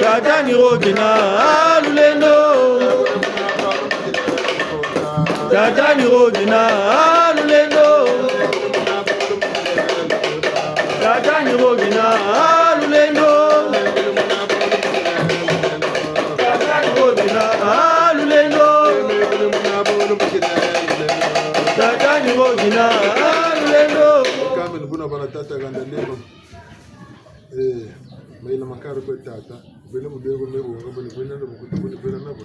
Tatani rogina lulendo. Tatani rogina lulendo. Tatani rogina lulendo. Tatani rogina lulendo. Tatani rogina lulendo. Kamel buna bana tata gandalero. Maila makaro kwa tata. Bene mudego mebo ngabo ni bene ndo mukutu ni bene nabo.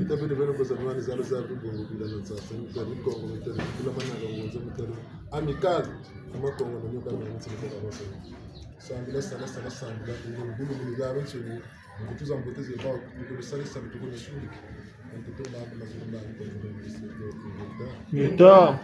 Ita bene bene kwa zamani zalo za bongo bila na sasa ni kwa Kongo mtani kila mana ngonzo mtani. Amikal kama Kongo ndio kama nchi kwa baba. Sangila sana sangila ngulu garo chini. Mkutuza mbotezi kwa kukusali sana tukuni shule. Mkutu na mazungumzo Ita.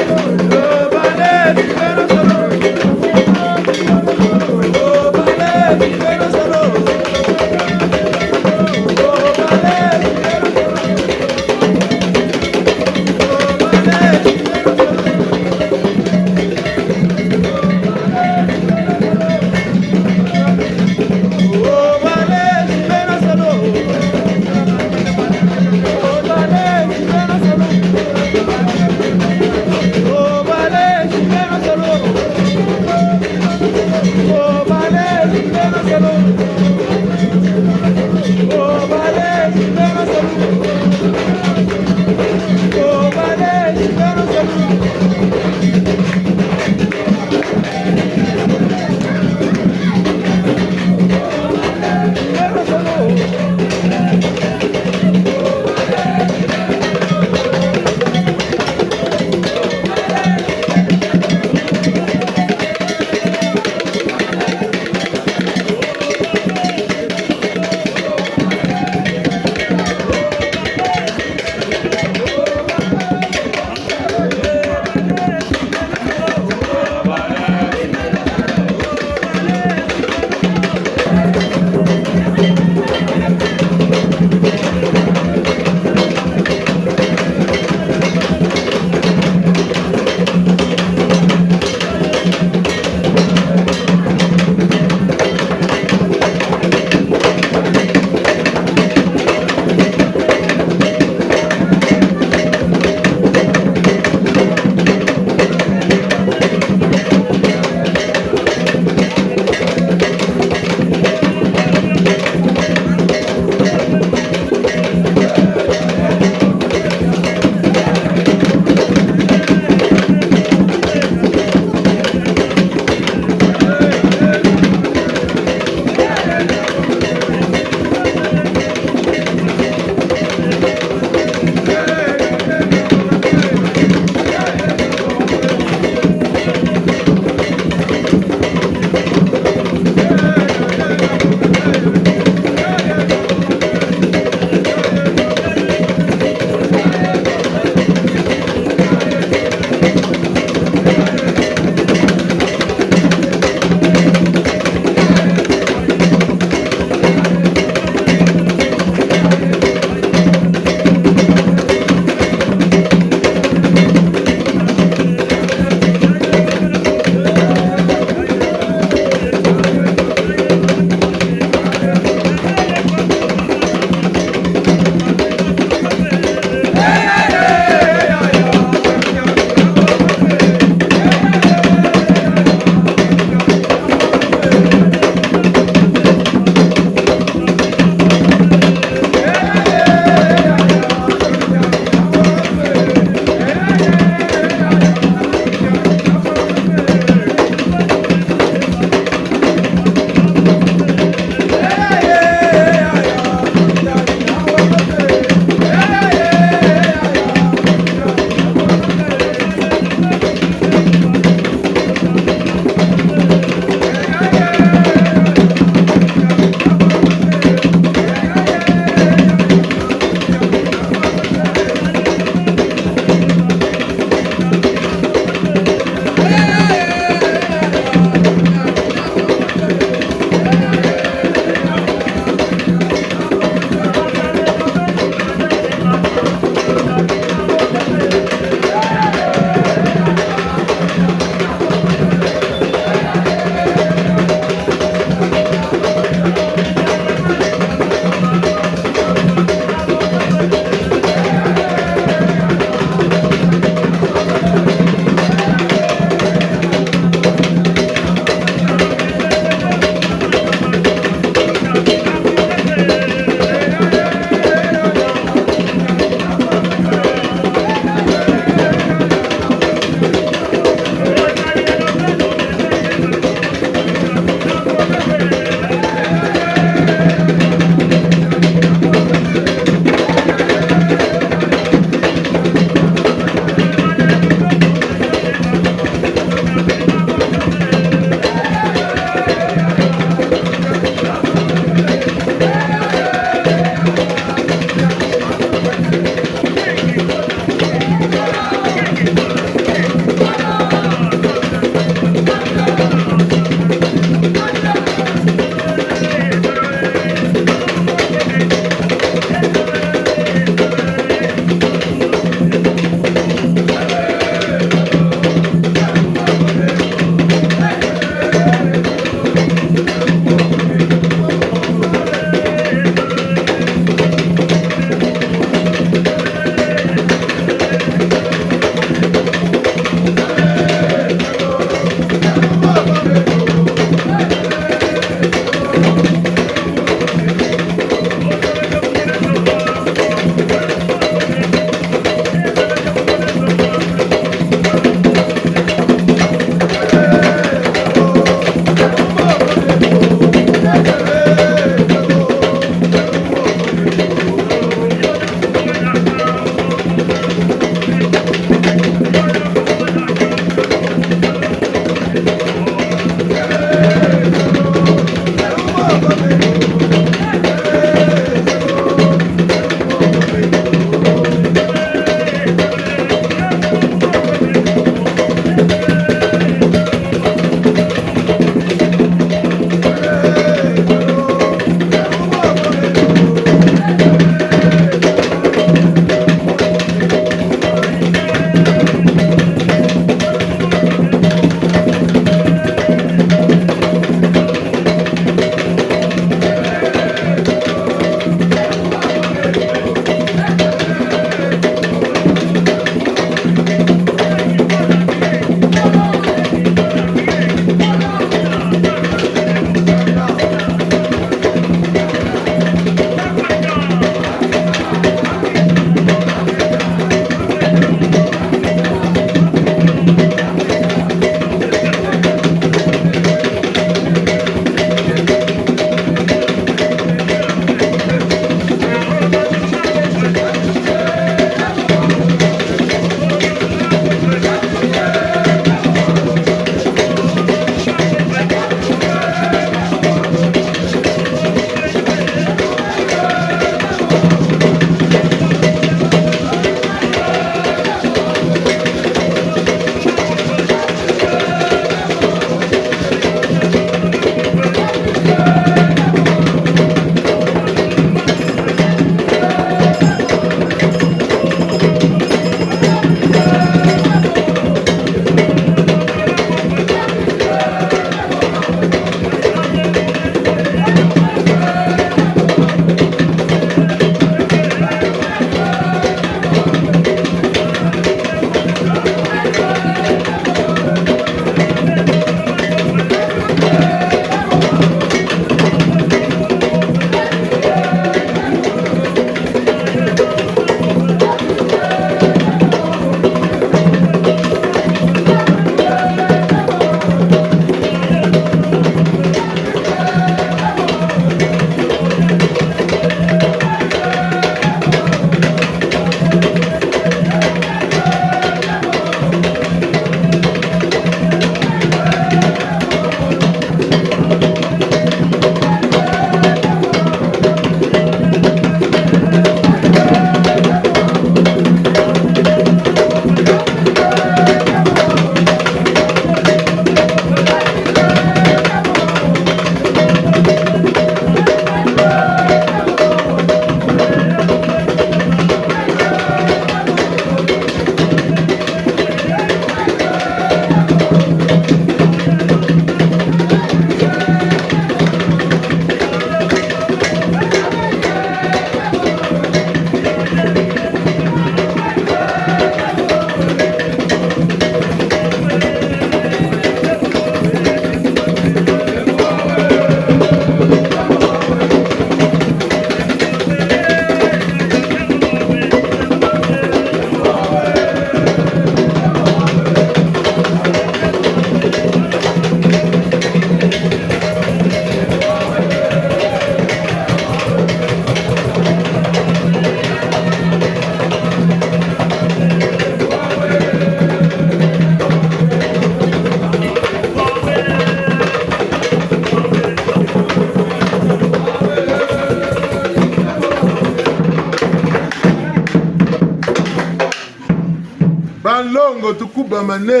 mane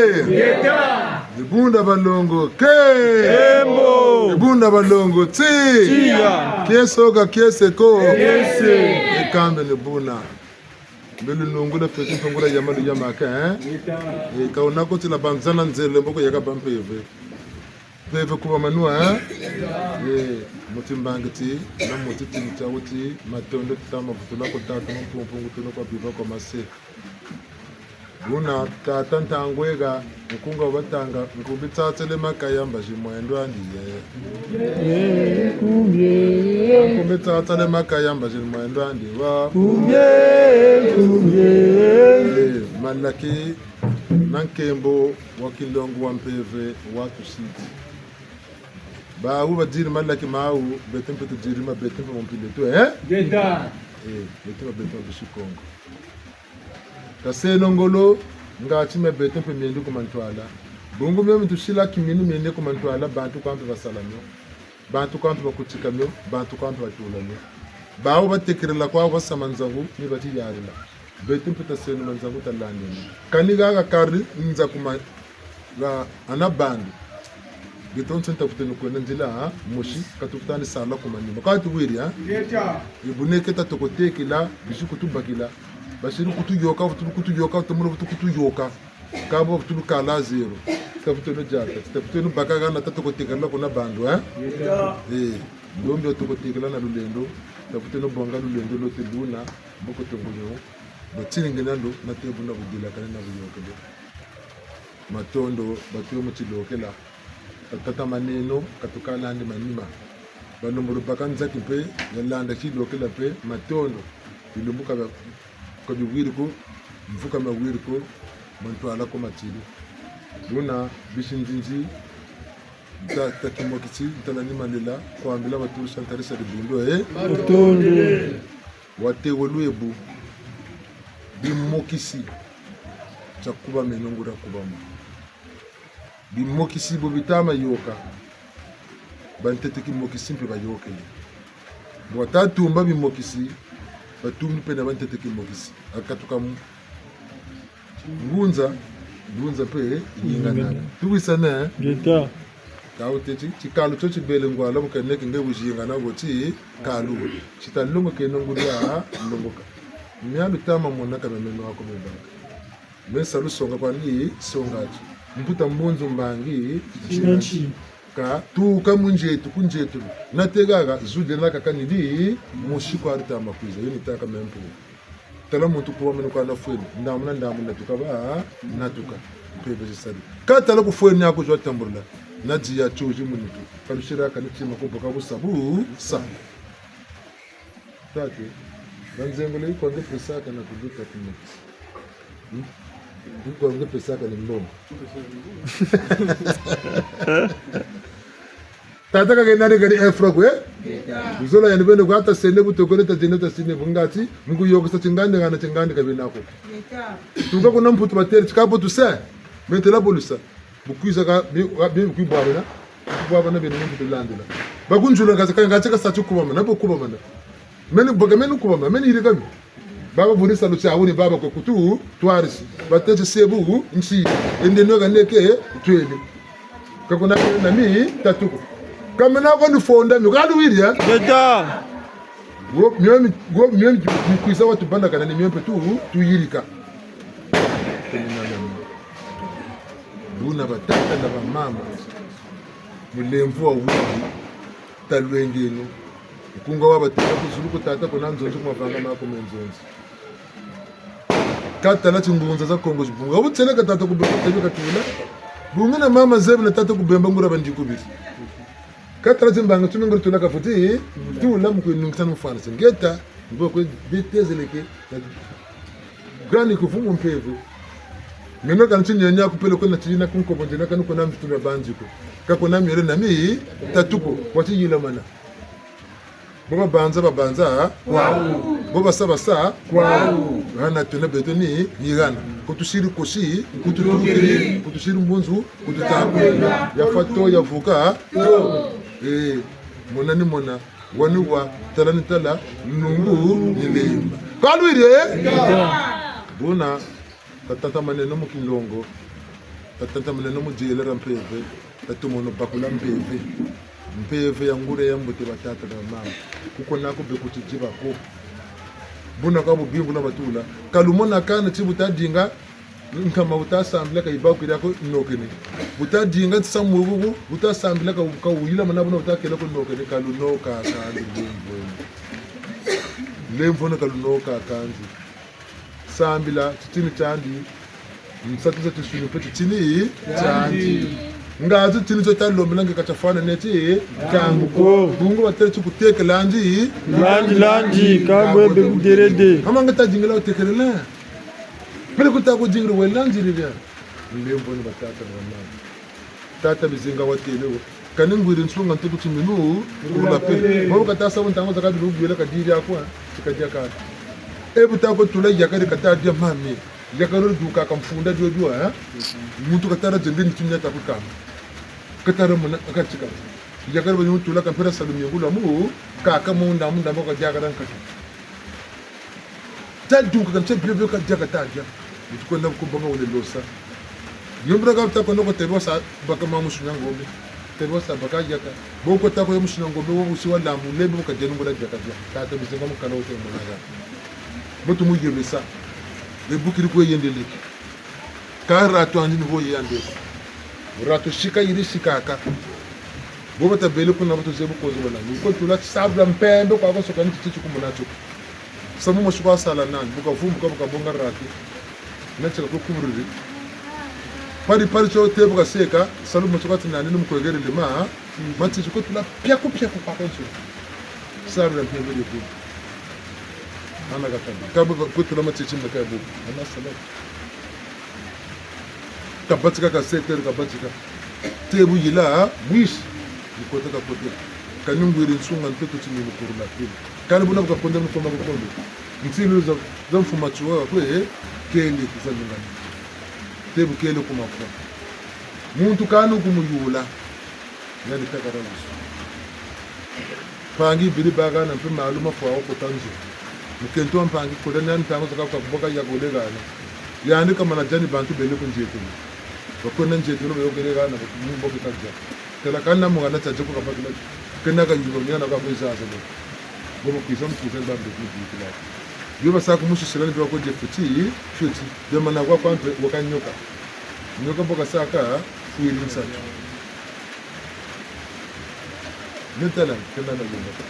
Libunda balongo ke Embo Libunda balongo Tia Kiesoga kieseko Ekambe libuna Belu nungu na feti fungula yamalu yamaka Kaunako tila banzana nzele mboko yaka bampeve Peve kuwa manua Mutimbangiti na mutiti mtawuti matondo tama vutula ko tatu mpungu tuno kwa biba kwa mase Buna tata ntangwega ukunga batanga nkubitsatse makaya mbaji mwendo andiye nkubitsatse le makaya mbaji mwendo andiwa malaki nankembo wakilongo wampeve watu siti ba uba diri malaki mau betempe tu diri ma betempe mompile tu Geta betempe betempe bishikongo kaseno ngolo ngati me betempe miendu kumantwala bungu meme tushila kiminu miende kumantwala bantu kwantu basalamyo bantu kwantu bakutsikamyo bantu kwantu batulamyo bawo batekerela kwa basamanzangu ni bati yarila betempe taseno manzangu talandeni kaniga kari nza kuma ga anabandi Giton senta kutenu kwenda njila moshi katufutani sala kumanyuma kati wiri ibune keta tokotekela bishi kutubakila bashiru kutuyoka kutuyoka tumuru kutuyoka kabo kutulukala zero tafutenu jata tafutenu bakaga na tokotekela kuna bandu ndombe tokotekela na lulendo tafutenu bonga lulendo lote luna boko tongunyo batsiringenando na tebuna budila kana na buyokele matondo batuyo mutilokela Tata maneno katukala andi manima banomoro bakanza kipe yalanda chilo kila pe matondo ilumbuka ko biwiriko mfuka mawiriko mantu ala ko matili duna bishinjinji ta kimokiti talani malela ko ambila batu santarisa dibundo Matondo wate woluebu bimokisi chakuba menongura kubama Bimokisi bobitama yoka bantete kimokisi mpe bayoka bwatatumba bimokisi batumni pe na bantete kimokisi akatuka ngunza pe yingana tuwisana Geta kauteti chikalu cho chibele ngwala bukaneke ngebujingana goti kalu chitalungu kenongulia ndongoka myalo tama mona kamemeno wako mebaka mesa lusonga kwani songaji mputa mbonzo mbangi Chinanchi ka tuka munjetu kunjetu nategaga zude naka kanidi mushiko arita makwiza yini taka mempu tala muntu kuwa menu kwa na fweni ndamuna tukaba natuka pebe jisadi ka tala ku fweni yako jwa tamburla naji ya choji munitu kalushira kanichima kumboka busabu sa tate banzengole iko nde pesa kana kuduka kimekisi Niko nge pesa ka ni mbongo. Tata ka genari gari efrogwe. Uzola ya nibende kwa hata sende butokole ta jeneta sine bungati mungu yogo sa chingande kana chingande ka binako. Tuka kuna mputu bateri chikapo tu se. Metela polisa. Bukuiza ka bi kuibara na. Kuibara na bene mputu landela. Bakunjula ka sa chukuba mana bokuba mana. Meni boga meni kuba mana meni irigami. Baba bunisa lucha awuni baba kwa kutu tuarisi bateje sebu nchi ende noga neke twele kakuna na mi tatuko kama na kwa fonda mi gadu wiria Geta go myemi kuisa watu banda kana ni myempe tu tuyirika buna batata na bamama mulemvu wa wuri talwengeno kunga wabateka kuzuluku tata kuna nzonzo kumafanga mako menzonzo kata na chungunza za Kongo jibunga ubutele katata kubemba tebeka tula bunga na mama zebu na tata kubemba ngura bandikubiri kata na zimbanga tunungura tula kafuti tula mkuinungisa mfana singeta ngoko bitezeleke grani kufungu mpevu meno kan chinyenya kupele ko na china kunko bonjena kan ko na mtuna banjiko kako na mire na mi tatuko wati yila mana Boba banza kwao boba saba kwao hana tuna betoni yigana kutushiri koshi kutushiri mbunzu kututabu ya fato ya vuka mona wanuwa talani tala nungu nilemba kalwire bona tatata maneno mukilongo katanta mleno mujele rampeve tatumono bakula mpeve yangure yambote batata na mama kuko nako bekuti jiba ko buna ka bubingu na batula kalumona kana tibuta dinga nkama utasambila ka ibaku yako nokene butadinga tsamurubu utasambila ka uyila manabuna utakela ko nokene kalunoka kandi lemvona kalunoka kandi sambila titini tandi msatuza tushini peti tini tandi ngazi tini zotalo milange katafana neti kangu ko bungu batele tukuteke lanji kabwe bebuderede amanga tadingela utekerela pele kutako jingri welanji rivya lembo ni batata na mama tata bizinga watele kaningwiri nsunga ntutu timinu rula pe mabo katasa wontango zakadu rubwela kadiri akwa tikajia ka ebutako tula yakari katadia mami yakaro duka kamfunda jojo muntu katara jendini tunya takukama katara mona akachika yakaro banyu tula kampera salumi ngula mu kaka munda boka jagara nkati taduka kanche bibyo ka jagataja tukwenda kubanga ule losa yombra ka tako noko tebosa baka mamushunya ngombe tebosa baka jaka boko tako yamushunya ngombe wo usiwa lamu lebe boka jenu ngola jakaja tata bizenga mukana wote munaga botu muyebesa le bukiri ko yendeleki ka rato andini ho yande rato shika yiri shikaka boba tabele kuna bato zebu ko zibala ko tula sabla mpembe kwa soka nti tichi kumunacho samu mashwa sala nan buka fumu ka bonga rati nacha ko kumruri pari cho tebo ka seka salu mashwa tinani mkwegere lima manti ko tula pia ko pa konso sabla mpembe de ko ana gatabi kabu kutula matichi makabu ana salat kabatika ka seter kabatika tebu yila wish nikotaka kote kanungwiri nsunga nteto chini mukurula kile kana buna bukaponda mukoma bukondo ntsilu za mfuma chuwa kwe kele kuzalungana tebu kele kumakwa muntu kanu kumuyula nani takarawish pangi biri baga na mpe maluma fwa ko tanzu mukento mpangi ko dana ntango zaka kuboka ya golegana yani kama na jani bantu bele kunjetu bakona njetu no yogelegana mumbo kitaja tela kana mungana taje ko kabagila kena ka yugo nyana ka kweza azo gobo kwisa mkuza bambe kujitila yoba sa kumushu silani bwa ko jefuti shuti de mana kwa kwantu wakanyoka nyoka boka saka fuili nsatu netala kena na yoka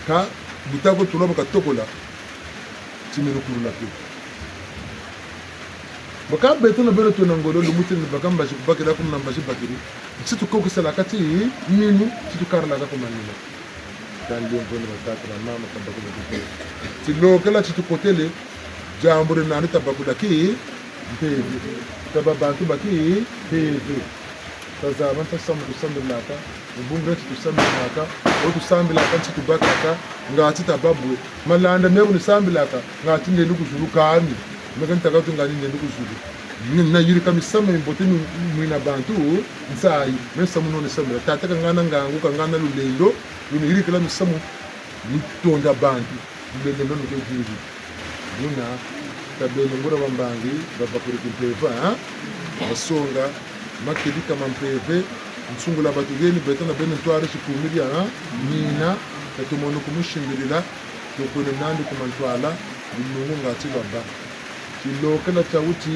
ka butako tulobo ka tokola timino kurula pe baka beto na bero to nangolo lumutin bakamba shi bakira kum namba shi bakiri situ ko ko sala kati ninu situ karla ga ko manina dan lim bon ba tatra mama tabako de ti lo kala situ kotele jambure nani tabako daki be tababantu baki be tazama tasamu tusambe laka ubungra tusambe laka o tusambe laka situ bakaka ngati tababu malanda mebu ni sambe laka ngati ne luku zuru kani mekan tagatu ngani ne luku zuru na yiri kami sama imbote mwina bantu nsai mesamu no ne sambe tata ngana ngangu kangana lulendo luni yiri kala misamu nitonda bantu lulendo no kejiri nuna tabelo ngora bambangi babakuri kimpeva asonga makedi kama mpeve nsungula batu geni betana bene tware shikumiria nina tatumono kumushingirira tukune nandi kumantwala mungu ngati baba kilokela chawuti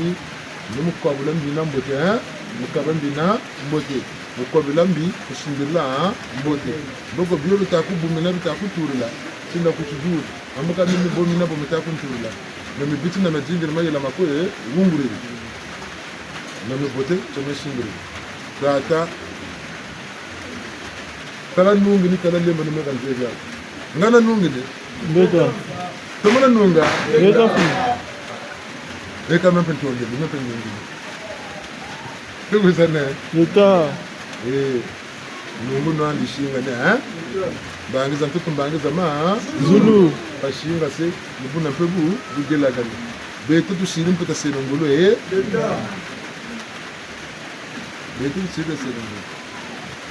numukabula mbina mbote mukabambi na mbote mukabula mbi kushingirira mbote boko biyo bitakubumina bitakuturila sinda kutujuru amuka mimi bomina bomitakunturila nami biti na majingira mayela makoe wunguriri nami bote tumeshingirira tata kala nungi ni kala lemba ni mega nzega ngana nungi de beta tomana nunga beta fu eka mempe tonge mempe nungi kuko sana beta nungu no andi shinga ne bangi za mtoto bangi za ma zulu ashinga se nibuna pebu bugela kali beta tu sirim peta senongolo beta sida senongolo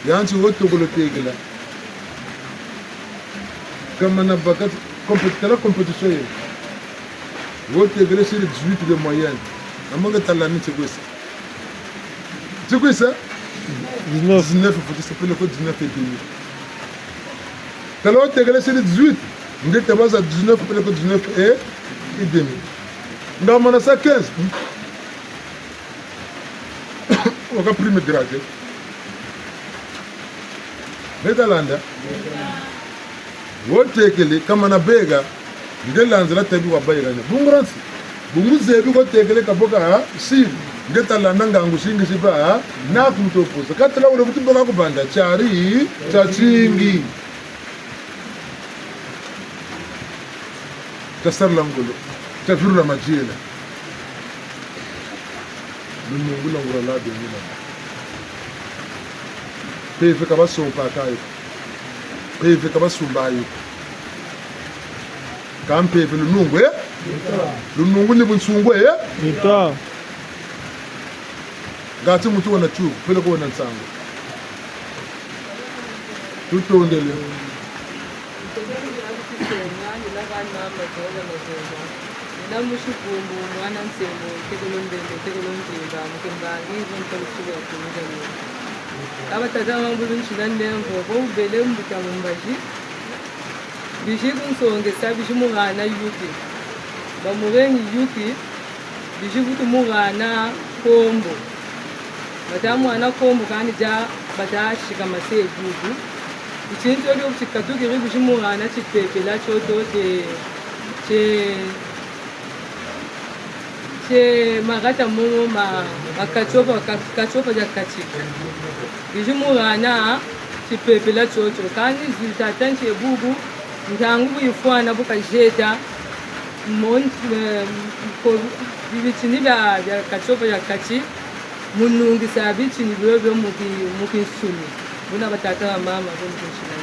yanchi wote tegela kama na bakat compétition ye wote tegela sur 18 de moyenne amanga talani tegesa C'est quoi ça? 19. 19, il faut que ça s'appelle le 19 et demi. Quand on te c'est le 18, on dit que tu as 19, il faut le 19 et demi. On a ça 15. On a prime grade. Betalanda. On te que comme on a bega, on lanze la tabi wa bayra. Bunguransi. Bunguzebi ko tekele kaboka si. Ngeta landa ngangu singi siba na kutopoza katela ule kutimba ka kubanda chari chachingi tasarla ngolo tafurula majela lumungula ngura la benina pefe ka basopa kayo pefe ka basumbayo kampefe lunungwe lunungu ni bunsungwe Ita. Gati mtu wana chu, pele kwa wana nsango. Tuto undele. Batamu anakombo kandi ja batashika masegugu ikintu cyo kikatuke bishimurana kipepela cyoto che magata mu kachopa ja kachika bishimurana kipepela cyoto kandi zitatanche bugu ntangu ifwana bukajeta mon ko bibitini bya kachopa ja kachika munungi sabi chini byo muki suni buna batata wa mama bo mukishina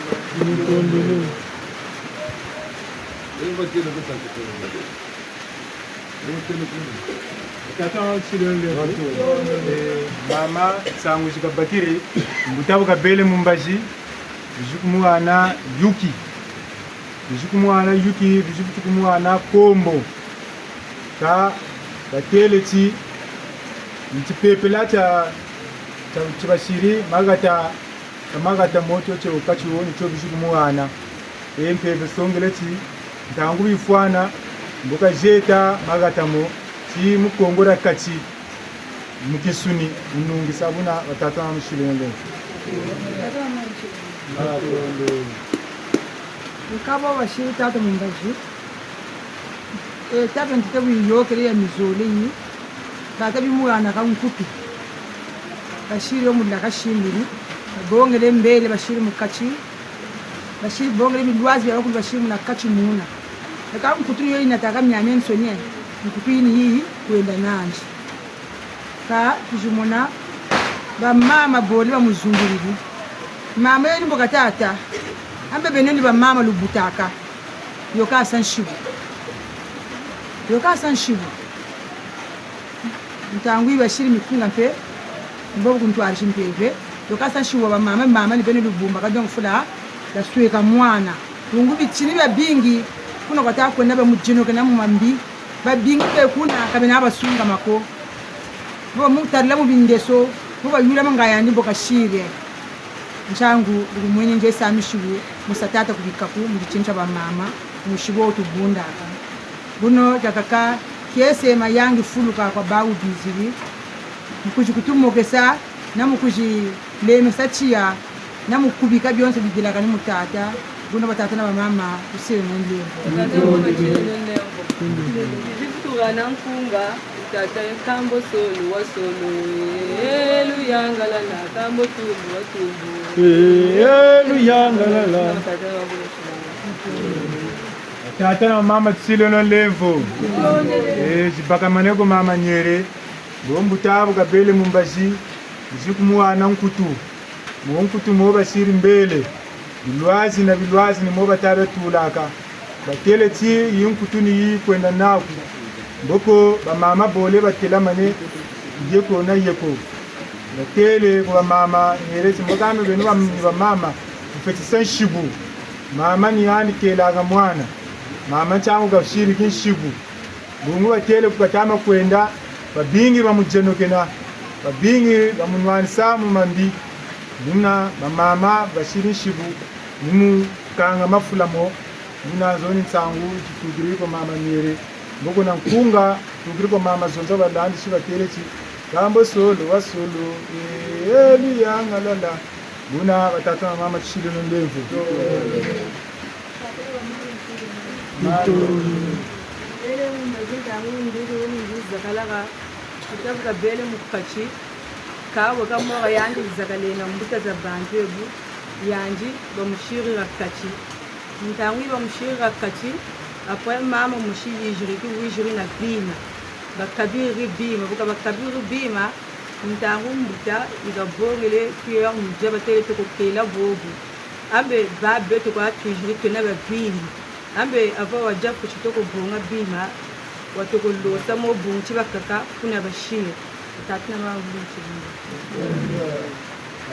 Mama sangu shikabakiri mbutabu kabele mumbaji bijukumuana yuki bijukumuana kombo ka bateleti ntipepela cha chibashiri magata moto che ukachi woni cho bijukumuana empepe songeleti ntangu bifwana mbuka jeta magata mo ti mukongora kachi mukisuni unungi sabuna watata wa mshilende Ukaba washiri tata mumbaji tata ntitabu yokere ya mizole yi tata bimurana ka nkupi bashiri yo mudla kashimiri bongere mbele bashiri mukachi bashiri bongere bilwazi ya bashiri munakachi muna eka mkuturi yo inataka myame nsonye mkuturi ni hii kuenda nanje ka tujumona ba mama boli ba muzunguriri mama yeni mboka tata ambe beneni ba mama lubutaka yoka sanshibu ntangwi bashiri mikunga mpe mbobu kuntwara shimpeve yoka sanshibu ba mama ni beneni lubumba kadong fula da sweka mwana lungu bichini bya bingi kuna kwata kwenda ba mujino kana mumambi ba bingi pe kuna kabena abasunga mako bo mutarla mu bindeso bo bayula mangaya ndi boka shire nchangu mwenye nje samishibu musatata kubikaku mu gichincha ba mama mushibo tubunda buno jakaka kiese mayangi fuluka kwa bawu bizili mukuji kutumokesa na mukuji lemesa chia na mukubika byonse bidila kani mutata buno batata na mama kusire mwendele na nkunga tata kambo solo wa solo elu yangalala kambo tumbu wa tumbu elu yangalala tata na mama tsile no levo jibaka maneko mama nyere bombu tabu kabele mumbaji jikumuana nkutu munkutu moba siri mbele bilwazi ni moba tabe tulaka batele ti yinkutu ni kwenda naku mboko ba mama bole batela mane yeko na yeko batele kwa mama nyerezi mbokano benu ba mama ufeti sanshibu mama ni yani kela ga mwana mama changu gashiri kinshibu bungu batele kukatama kwenda babingi ba mujeno kena babingi bamunwani samu mandi nuna bamama bashiri shibu numu kanga mafulamo nuna zoni nsangu chitugiri kwa mama nyere mboko na nkunga tugiri kwa mama zonza balandi shiba telechi gambo solo wasolo eli yanga lala nuna batata mama chishilo nondevu ele mazinga ngundiri wongiza kalaga kitabuka bele mukachi kawo kamora yandi zakalena mbuta za bantu ebu yanji bamushiri rakachi ntangi bamushiri rakachi après mama mushiri jiriki wijiri na bima bakabiri bima buka bakabiri bima ntangu mbuta igabongele kuyer mujaba tele to kokela bobu ambe ba beto kwa tujiri tena ba bima ambe ava wajja kuchitoko bonga bima watoko losa mo bunchi bakaka kuna bashire tatina mabunchi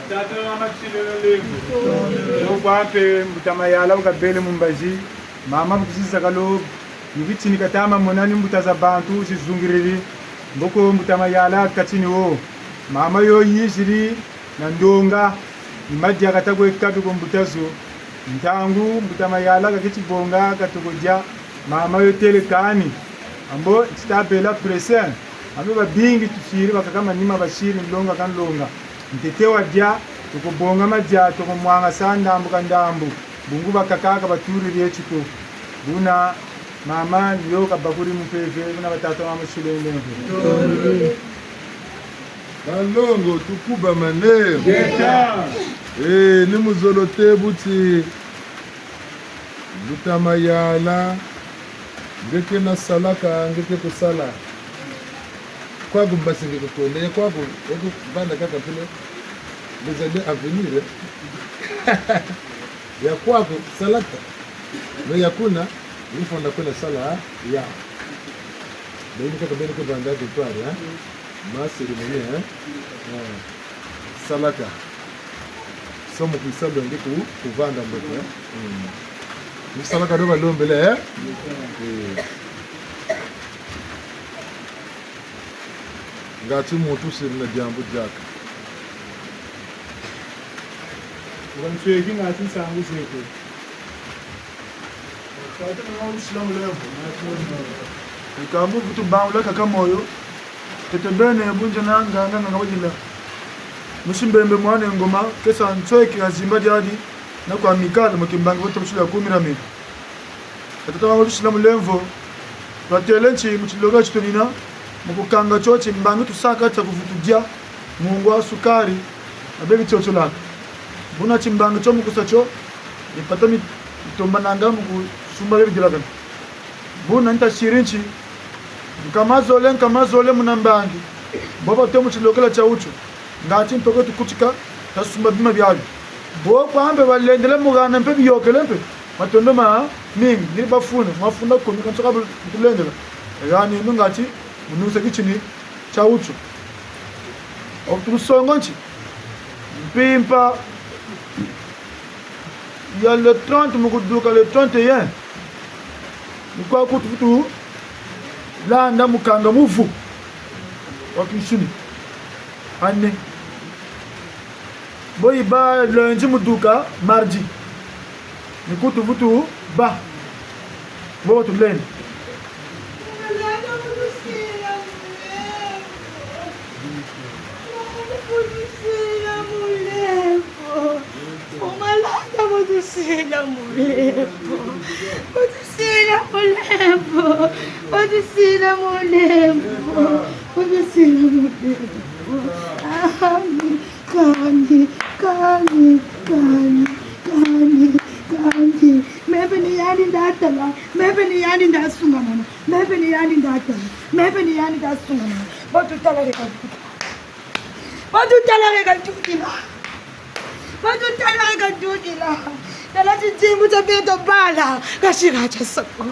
tata mama chilelo lengo yo kwape mutamayala ukabele mumbaji mama mkisisa kalo yibitini katama monani mbutaza bantu sizungiriri mboko mutamayala katini wo mama yo yishiri na ndonga imaji akatagwe katu ko mbutazo ntangu mutamayala kakitibonga katokoja mama yo telekani ambo chitabela presen ambe babingi tushiri bakakama nima bashiri ndonga kanlonga ntetewa dia tukubonga maja tukumwanga sandambu kandambu bungu bakakaka baturiri echiko buna mama niyo kabakuri mupeve buna batata mama shilenge Kalongo tukuba maneo ni muzolote buti butamayala ngeke na salaka ngeke kusala kwagu basi ngeke kuendea kwagu eku banda kaka pile bezade avenir ya kwagu salaka no yakuna nifonda kwenda sala ya ndio kaka bende kwa banda victoire ma cérémonie salaka somo kuisaba ngeke kuvanda mbote salaka ndo balombele ngati mutu sirina jambo jaka ukamsweki ngati nsangu zeko tata mama usilamu levo ikambu vitu baula kaka moyo tetembene bunja nanga nganga wajila musimbembe mwana ngoma kesa ntweki azimba jadi na kwa mikalo mkimbanga wote mshula 10 tata mama usilamu levo batelenchi mchiloga chitonina mukukanga choche mbangu tusaka takuvutujia mungu wa sukari abebi chocho lako buna chimbanga cho mukusacho ipata mitombananga mukusumba bebi dilaka buna nta shirinchi nkamazole munambangi boba temu chilokela cha ucho ngati ntoko tukuchika tasumba bima byalo bo kwambe balendele mugana mpe biyokele mpe matondo ma mingi ni bafuna mafunda ko mikantoka bulendela yani ngati munusa kichini cha ucho okutusongonchi mpimpa ya le 30 mukuduka le 31 nikwa kutufutu landa mukanga muvu wakishuni ane boy ba lundi muduka mardi nikutufutu ba bo tuleni Odisela mulembo, Odisela mulembo, Odisela mulembo, Odisela mulembo. Kani. Maybe ni yani ndatala, maybe ni yani ndasungana, maybe ni yani ndatala, maybe ni yani ndasungana. Batutala reka tukila. Batutala reka tukila. Dala chimu cha beto bala, kashira cha sako.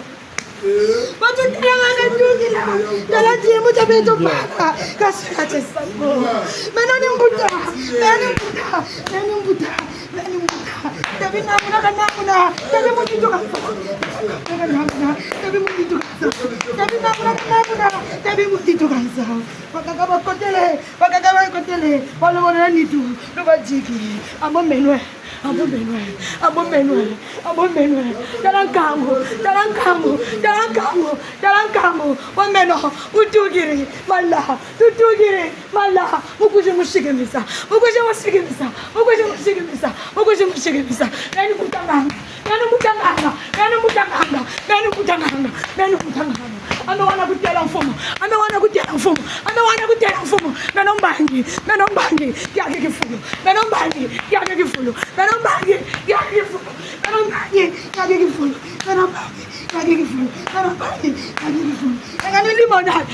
Batu tilangan juga lah. Dalam dia muda betul pada. Kasih aja sama. Mana ni muda, mana muda, mana muda, mana muda. Tapi namun nak, tapi mesti juga. Tapi mesti juga. Tapi namun tapi mesti juga. Pakakawa kotele, walau orang itu, lupa jiki, amo menue. Abo menwe. Jalan kamu. Wameno, utugiri, malah. Mukuje mushigimisa. Nani mutangana. Anawana kutela mfumo. Nanombangi. Yake kifulo. Nangani limonade.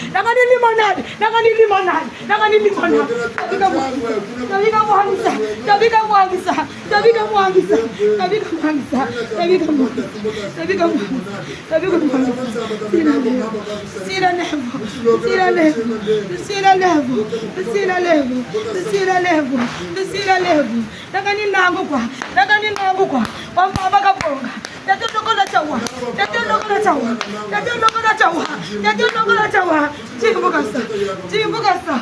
Sira levo. Nangani nangu kwa. Wamba kabonga. Yatolokona chawa. Jimbukasa.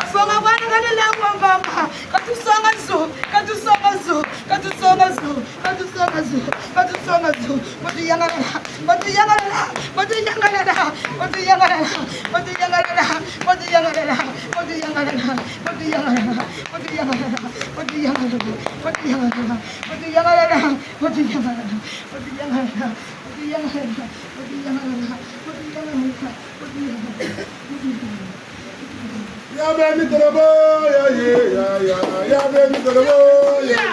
Abang-abang kan ni lambang bapa. Katu songa zo. Batu yang ada. Ya beni terabo ya beni terabo ya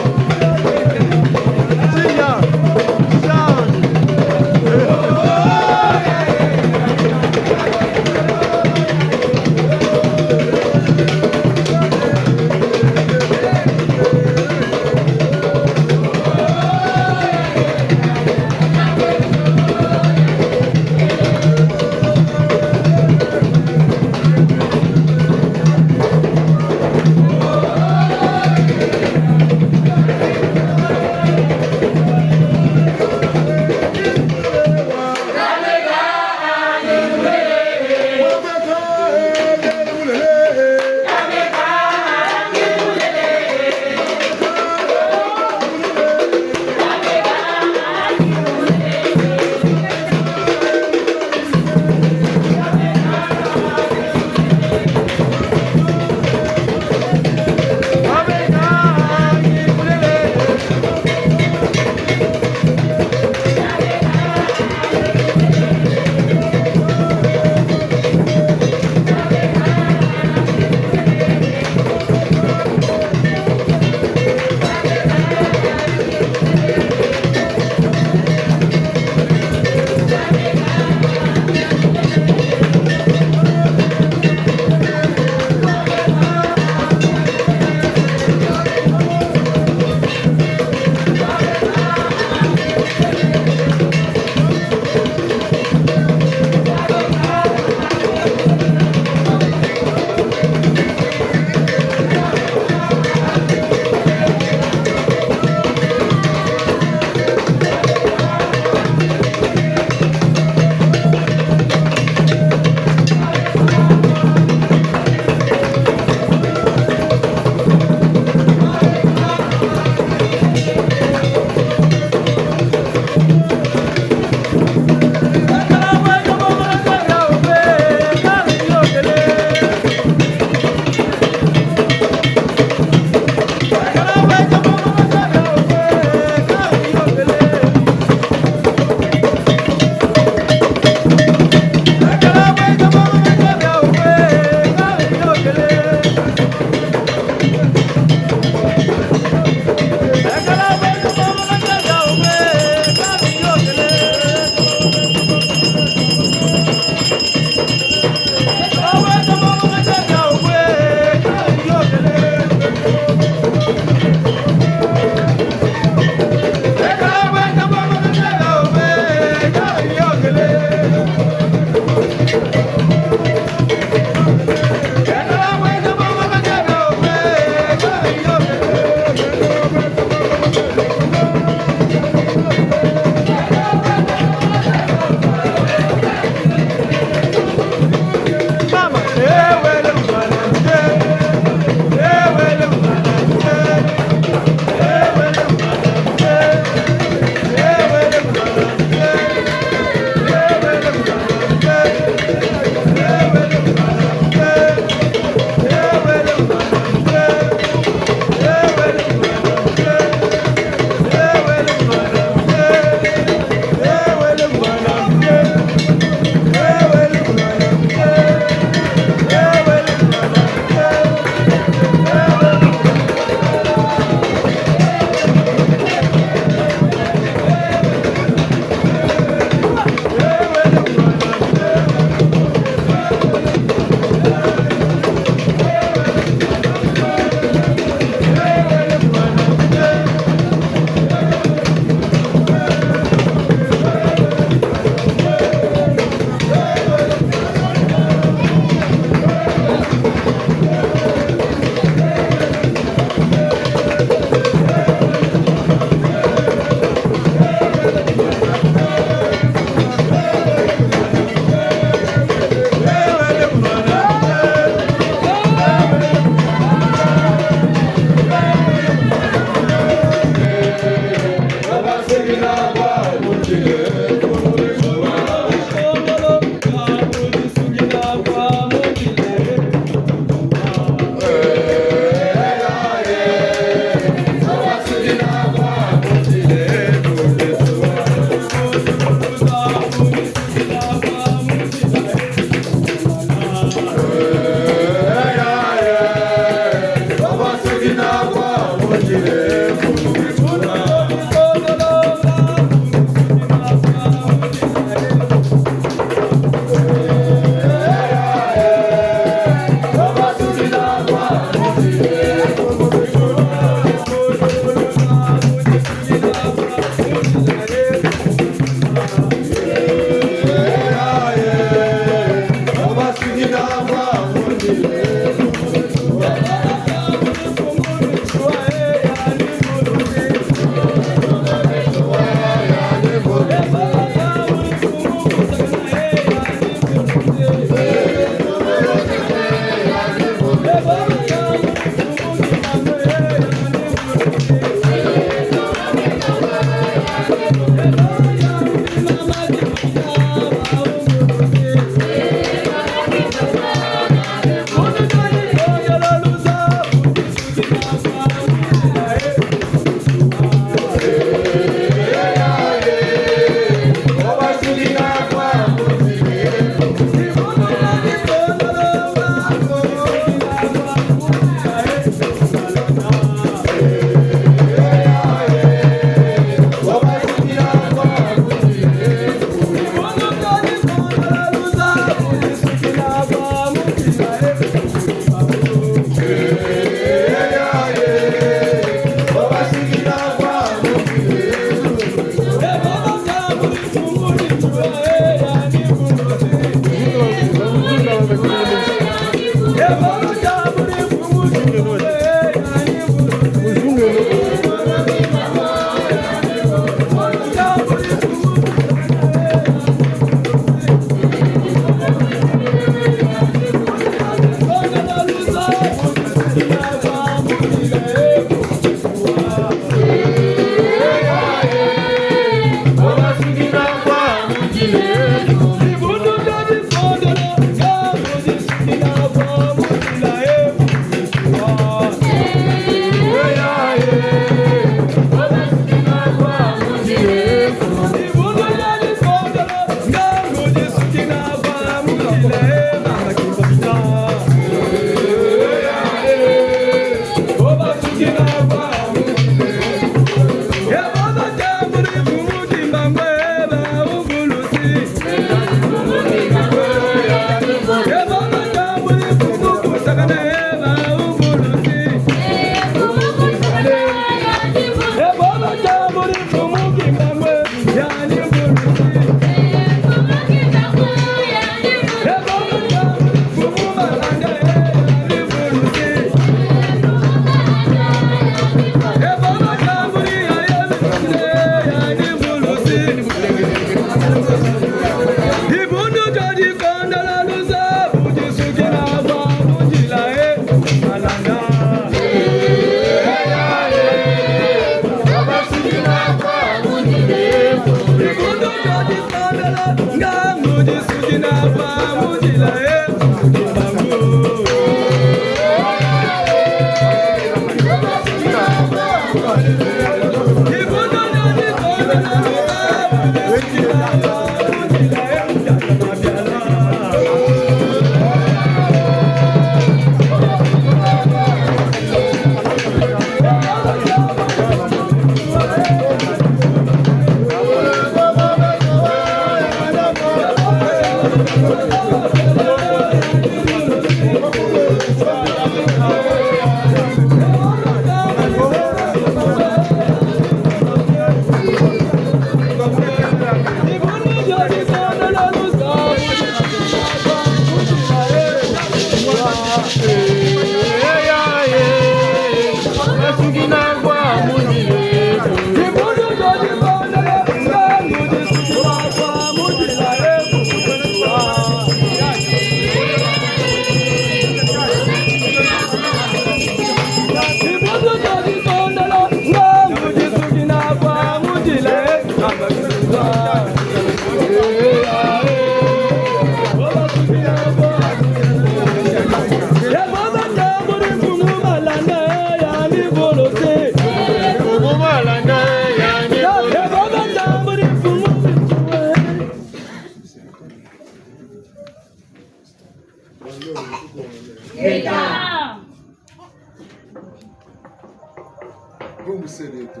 Vamos ser eto.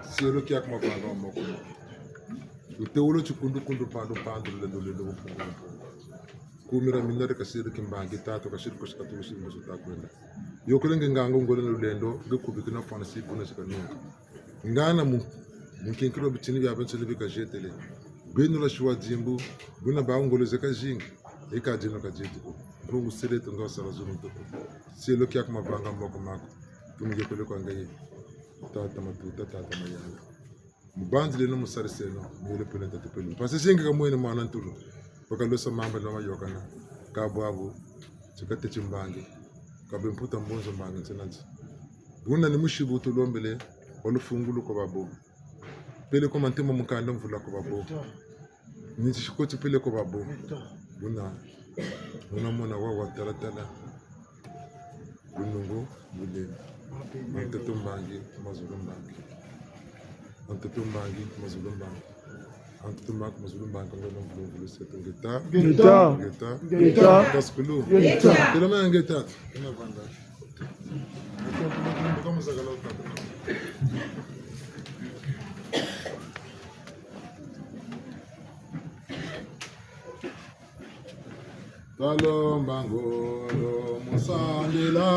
Sero que akma pano moko. O teulo chukundu kundu pano pando le do fundo. Kumira minare kasiri kimbangi tato kasiri koskatu siri masuta kwenda. Yokulenge ngango ngole no lendo gekubikina fana siku na sikanunga. Ngana mungkin kilo bitini bya bensele bika jetele. Beno la shwa jimbu buna ba ngole zeka jinga. Eka jino ka jetuko. Vamos ser eto ngosara zunto. Selo que akma banga moko mako. Tumije kule kwa ngaye. Tata matuta tata mayanga mubanzi leno musariseno mwele pele tata pele pase singa kamwene mwana ntulu bakalosa mamba no mayokana kabwabu chikate chimbangi kabe mputa mbonzo mbangi tsenanzi buna ni mushibutu lombele olufungulu ko babo pele ko mantemo mukanda mvula ko babo ni chikoti pele ko babo buna mona wa talatala bunungo bule Antetumbangi, Mazulumbangi. Antetumbangi, Mazulumbangi. Antetumbangi, Mazulumbangi, Antetumbangi, Mazulumbangi. Gita. Gita. Gita. Kaskulu. Gita. Kila maya gita. Kina banda. Kama sagala utata. Talombangolo musandila.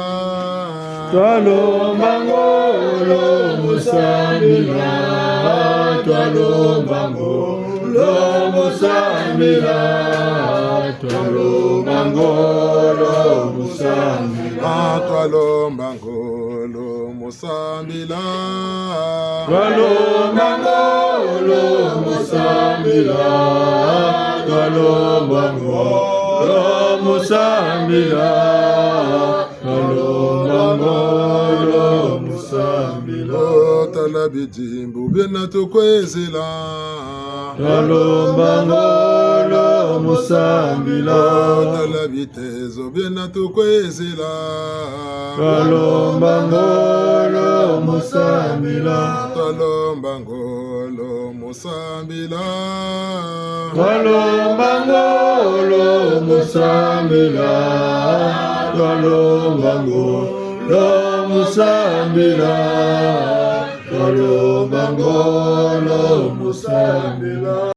Talombangolo musandila. Talombangolo musandila. Talombangolo musandila. musambila twalomba ngolo musambila twalomba ngolo musambila twalomba ngolo musambila twalomba ngolo musambila tala bijimbu byena tukwezela twalomba ngolo musambila tala bitezo byena tukwezela twalomba ngolo musambila twalomba ngolo musambila twalomba ngolo musambila twalomba ngolo musambila twalomba ngolo musambila